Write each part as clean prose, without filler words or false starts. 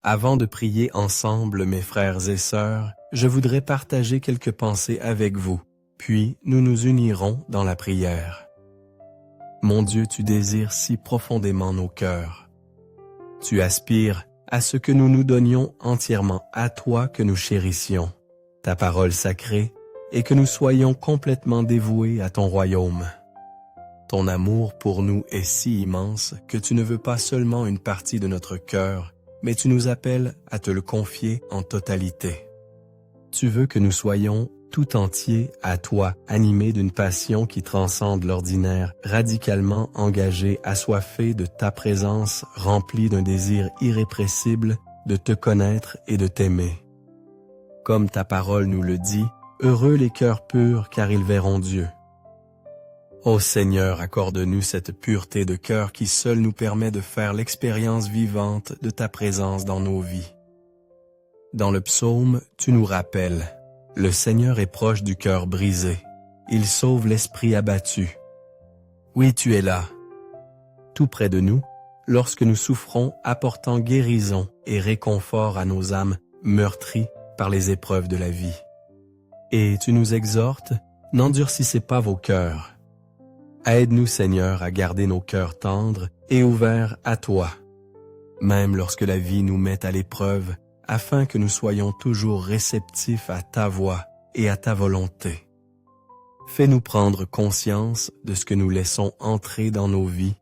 Avant de prier ensemble, mes frères et sœurs, je voudrais partager quelques pensées avec vous, puis nous nous unirons dans la prière. Mon Dieu, tu désires si profondément nos cœurs. Tu aspires à ce que nous nous donnions entièrement à toi que nous chérissions, ta parole sacrée, et que nous soyons complètement dévoués à ton royaume. Ton amour pour nous est si immense que tu ne veux pas seulement une partie de notre cœur, mais tu nous appelles à te le confier en totalité. Tu veux que nous soyons tout entiers à toi, animés d'une passion qui transcende l'ordinaire, radicalement engagés, assoiffés de ta présence, remplis d'un désir irrépressible de te connaître et de t'aimer. Comme ta parole nous le dit, heureux les cœurs purs car ils verront Dieu. Ô Seigneur, accorde-nous cette pureté de cœur qui seule nous permet de faire l'expérience vivante de ta présence dans nos vies. Dans le psaume, tu nous rappelles, le Seigneur est proche du cœur brisé, il sauve l'esprit abattu. Oui, tu es là, tout près de nous, lorsque nous souffrons, apportant guérison et réconfort à nos âmes meurtries par les épreuves de la vie. Et tu nous exhortes, n'endurcissez pas vos cœurs. Aide-nous, Seigneur, à garder nos cœurs tendres et ouverts à toi, même lorsque la vie nous met à l'épreuve, afin que nous soyons toujours réceptifs à ta voix et à ta volonté. Fais-nous prendre conscience de ce que nous laissons entrer dans nos vies,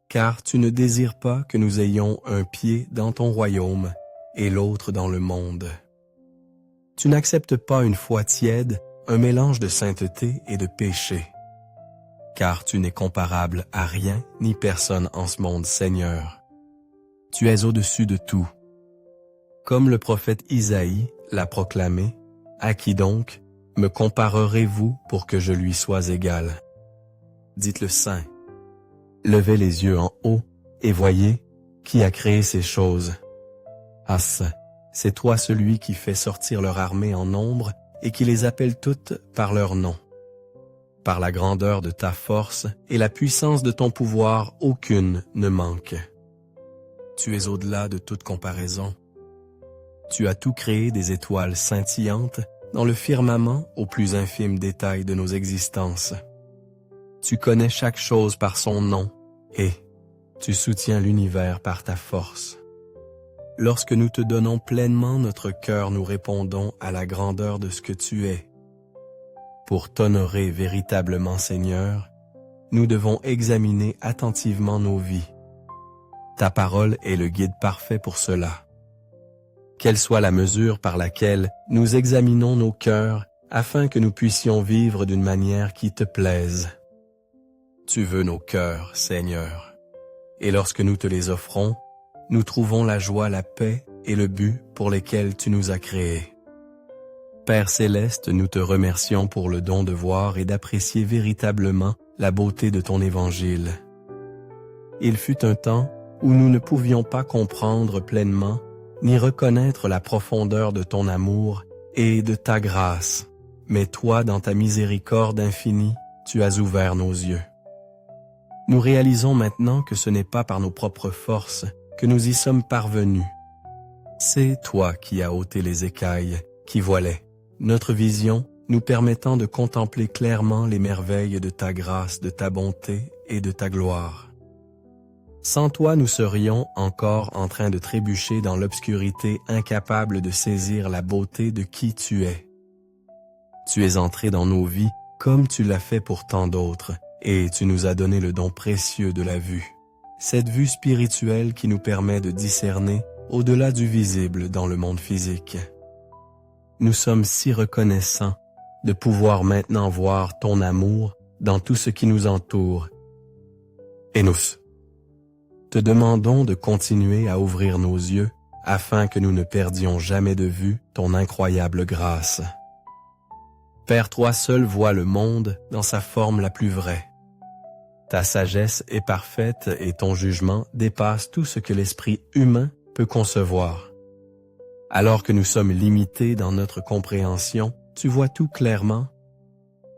car tu ne désires pas que nous ayons un pied dans ton royaume et l'autre dans le monde. Tu n'acceptes pas une foi tiède, un mélange de sainteté et de péché. Car tu n'es comparable à rien ni personne en ce monde, Seigneur. Tu es au-dessus de tout. Comme le prophète Isaïe l'a proclamé, à qui donc me comparerez-vous pour que je lui sois égal? Dites-le saint. Levez les yeux en haut et voyez qui a créé ces choses. Ah, c'est toi celui qui fait sortir leur armée en nombre et qui les appelle toutes par leur nom. Par la grandeur de ta force et la puissance de ton pouvoir, aucune ne manque. Tu es au-delà de toute comparaison. Tu as tout créé des étoiles scintillantes dans le firmament aux plus infimes détails de nos existences. Tu connais chaque chose par son nom et tu soutiens l'univers par ta force. Lorsque nous te donnons pleinement notre cœur, nous répondons à la grandeur de ce que tu es. Pour t'honorer véritablement, Seigneur, nous devons examiner attentivement nos vies. Ta parole est le guide parfait pour cela. Quelle soit la mesure par laquelle nous examinons nos cœurs afin que nous puissions vivre d'une manière qui te plaise. Tu veux nos cœurs, Seigneur, et lorsque nous te les offrons, nous trouvons la joie, la paix et le but pour lesquels tu nous as créés. Père céleste, nous te remercions pour le don de voir et d'apprécier véritablement la beauté de ton évangile. Il fut un temps où nous ne pouvions pas comprendre pleinement ni reconnaître la profondeur de ton amour et de ta grâce. Mais toi, dans ta miséricorde infinie, tu as ouvert nos yeux. Nous réalisons maintenant que ce n'est pas par nos propres forces que nous y sommes parvenus. C'est toi qui as ôté les écailles qui voilaient notre vision, nous permettant de contempler clairement les merveilles de ta grâce, de ta bonté et de ta gloire. Sans toi, nous serions encore en train de trébucher dans l'obscurité, incapables de saisir la beauté de qui tu es. Tu es entré dans nos vies comme tu l'as fait pour tant d'autres, et tu nous as donné le don précieux de la vue. Cette vue spirituelle qui nous permet de discerner au-delà du visible dans le monde physique. Nous sommes si reconnaissants de pouvoir maintenant voir ton amour dans tout ce qui nous entoure. Et nous te demandons de continuer à ouvrir nos yeux afin que nous ne perdions jamais de vue ton incroyable grâce. Père, toi seul vois le monde dans sa forme la plus vraie. Ta sagesse est parfaite et ton jugement dépasse tout ce que l'esprit humain peut concevoir. Alors que nous sommes limités dans notre compréhension, tu vois tout clairement.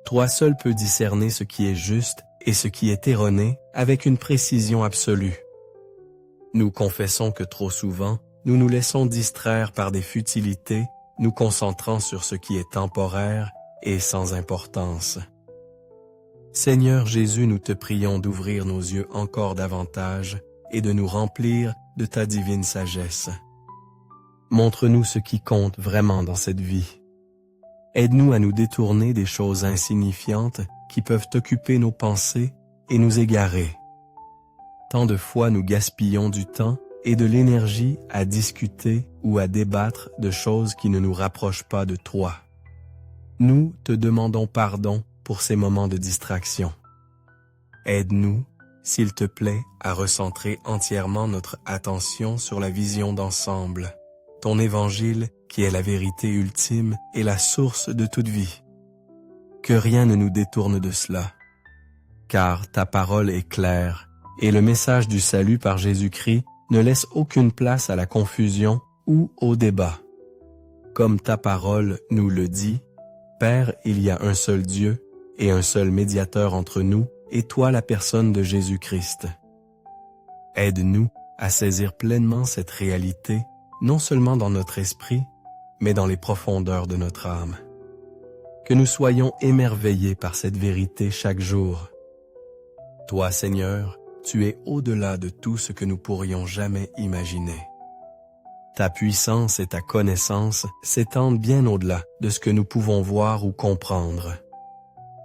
Toi seul peux discerner ce qui est juste et ce qui est erroné avec une précision absolue. Nous confessons que trop souvent, nous nous laissons distraire par des futilités, nous concentrant sur ce qui est temporaire et sans importance. Seigneur Jésus, nous te prions d'ouvrir nos yeux encore davantage et de nous remplir de ta divine sagesse. Montre-nous ce qui compte vraiment dans cette vie. Aide-nous à nous détourner des choses insignifiantes qui peuvent occuper nos pensées et nous égarer. Tant de fois nous gaspillons du temps et de l'énergie à discuter ou à débattre de choses qui ne nous rapprochent pas de toi. Nous te demandons pardon pour ces moments de distraction. Aide-nous, s'il te plaît, à recentrer entièrement notre attention sur la vision d'ensemble, ton évangile qui est la vérité ultime et la source de toute vie. Que rien ne nous détourne de cela, car ta parole est claire et le message du salut par Jésus-Christ ne laisse aucune place à la confusion ou au débat. Comme ta parole nous le dit, Père, il y a un seul Dieu et un seul médiateur entre nous et toi la personne de Jésus-Christ. Aide-nous à saisir pleinement cette réalité, non seulement dans notre esprit, mais dans les profondeurs de notre âme. Que nous soyons émerveillés par cette vérité chaque jour. Toi, Seigneur, tu es au-delà de tout ce que nous pourrions jamais imaginer. Ta puissance et ta connaissance s'étendent bien au-delà de ce que nous pouvons voir ou comprendre.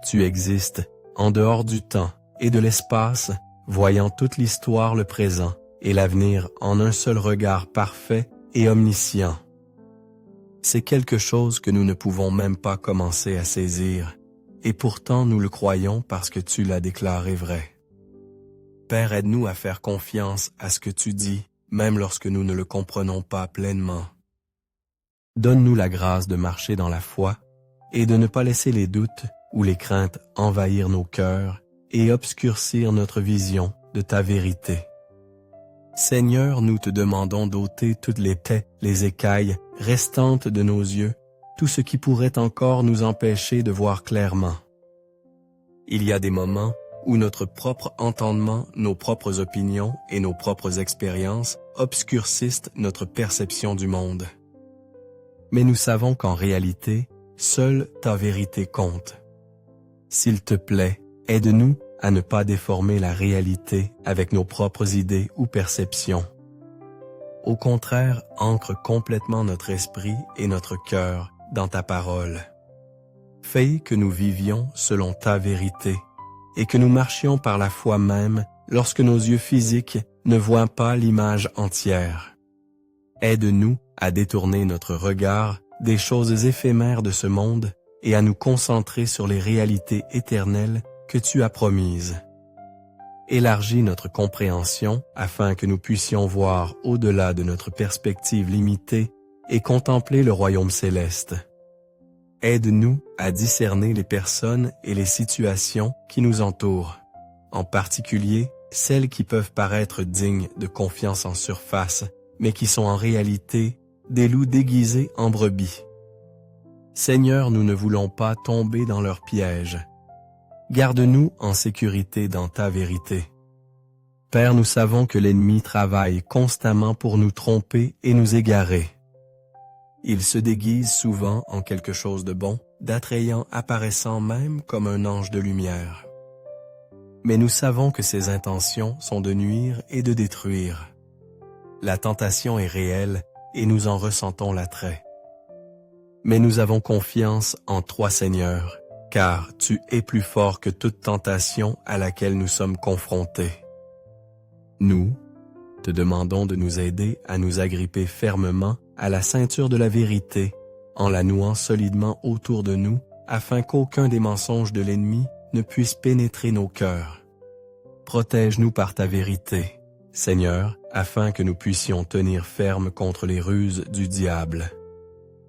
Tu existes en dehors du temps et de l'espace, voyant toute l'histoire, le présent et l'avenir en un seul regard parfait et omniscient. C'est quelque chose que nous ne pouvons même pas commencer à saisir, et pourtant nous le croyons parce que tu l'as déclaré vrai. Père, aide-nous à faire confiance à ce que tu dis, même lorsque nous ne le comprenons pas pleinement. Donne-nous la grâce de marcher dans la foi et de ne pas laisser les doutes ou les craintes envahir nos cœurs et obscurcir notre vision de ta vérité. Seigneur, nous te demandons d'ôter toutes les écailles restantes de nos yeux, tout ce qui pourrait encore nous empêcher de voir clairement. Il y a des moments où notre propre entendement, nos propres opinions et nos propres expériences obscurcissent notre perception du monde. Mais nous savons qu'en réalité, seule ta vérité compte. S'il te plaît, aide-nous à ne pas déformer la réalité avec nos propres idées ou perceptions. Au contraire, ancre complètement notre esprit et notre cœur dans ta parole. Fais que nous vivions selon ta vérité et que nous marchions par la foi même lorsque nos yeux physiques ne voient pas l'image entière. Aide-nous à détourner notre regard des choses éphémères de ce monde et à nous concentrer sur les réalités éternelles que tu as promises. Élargis notre compréhension afin que nous puissions voir au-delà de notre perspective limitée et contempler le royaume céleste. Aide-nous à discerner les personnes et les situations qui nous entourent, en particulier celles qui peuvent paraître dignes de confiance en surface, mais qui sont en réalité des loups déguisés en brebis. Seigneur, nous ne voulons pas tomber dans leurs pièges. Garde-nous en sécurité dans ta vérité. Père, nous savons que l'ennemi travaille constamment pour nous tromper et nous égarer. Il se déguise souvent en quelque chose de bon, d'attrayant, apparaissant même comme un ange de lumière. Mais nous savons que ses intentions sont de nuire et de détruire. La tentation est réelle et nous en ressentons l'attrait. Mais nous avons confiance en toi, Seigneur, car tu es plus fort que toute tentation à laquelle nous sommes confrontés. Nous te demandons de nous aider à nous agripper fermement à la ceinture de la vérité, en la nouant solidement autour de nous, afin qu'aucun des mensonges de l'ennemi ne puisse pénétrer nos cœurs. Protège-nous par ta vérité, Seigneur, afin que nous puissions tenir ferme contre les ruses du diable.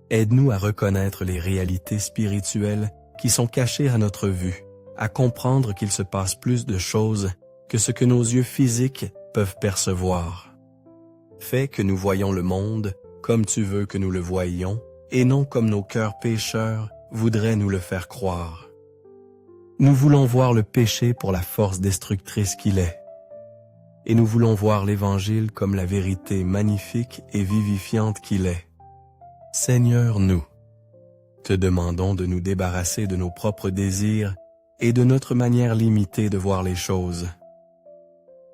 Aide-nous à reconnaître les réalités spirituelles qui sont cachées à notre vue, à comprendre qu'il se passe plus de choses que ce que nos yeux physiques peuvent percevoir. Fais que nous voyions le monde comme tu veux que nous le voyions, et non comme nos cœurs pécheurs voudraient nous le faire croire. Nous voulons voir le péché pour la force destructrice qu'il est. et nous voulons voir l'Évangile comme la vérité magnifique et vivifiante qu'il est. Seigneur, nous te demandons de nous débarrasser de nos propres désirs et de notre manière limitée de voir les choses.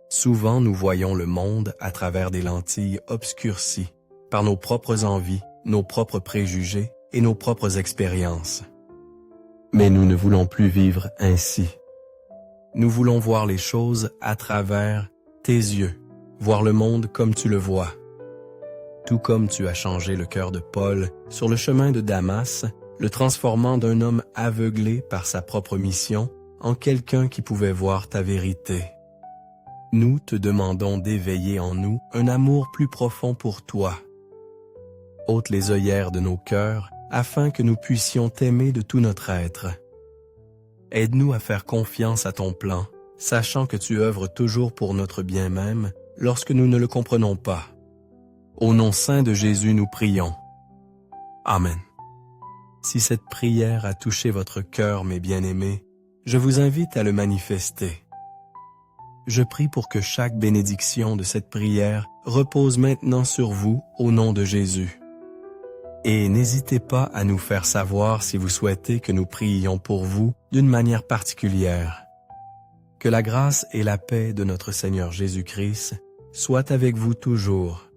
Souvent, nous voyons le monde à travers des lentilles obscurcies par nos propres envies, nos propres préjugés et nos propres expériences. Mais nous ne voulons plus vivre ainsi. Nous voulons voir les choses à travers tes yeux, voir le monde comme tu le vois. Tout comme tu as changé le cœur de Paul sur le chemin de Damas, le transformant d'un homme aveuglé par sa propre mission en quelqu'un qui pouvait voir ta vérité. Nous te demandons d'éveiller en nous un amour plus profond pour toi. Ôte les œillères de nos cœurs afin que nous puissions t'aimer de tout notre être. Aide-nous à faire confiance à ton plan, sachant que tu œuvres toujours pour notre bien même lorsque nous ne le comprenons pas. Au nom saint de Jésus, nous prions. Amen. Si cette prière a touché votre cœur, mes bien-aimés, je vous invite à le manifester. Je prie pour que chaque bénédiction de cette prière repose maintenant sur vous au nom de Jésus. Et n'hésitez pas à nous faire savoir si vous souhaitez que nous prions pour vous d'une manière particulière. Que la grâce et la paix de notre Seigneur Jésus-Christ soient avec vous toujours.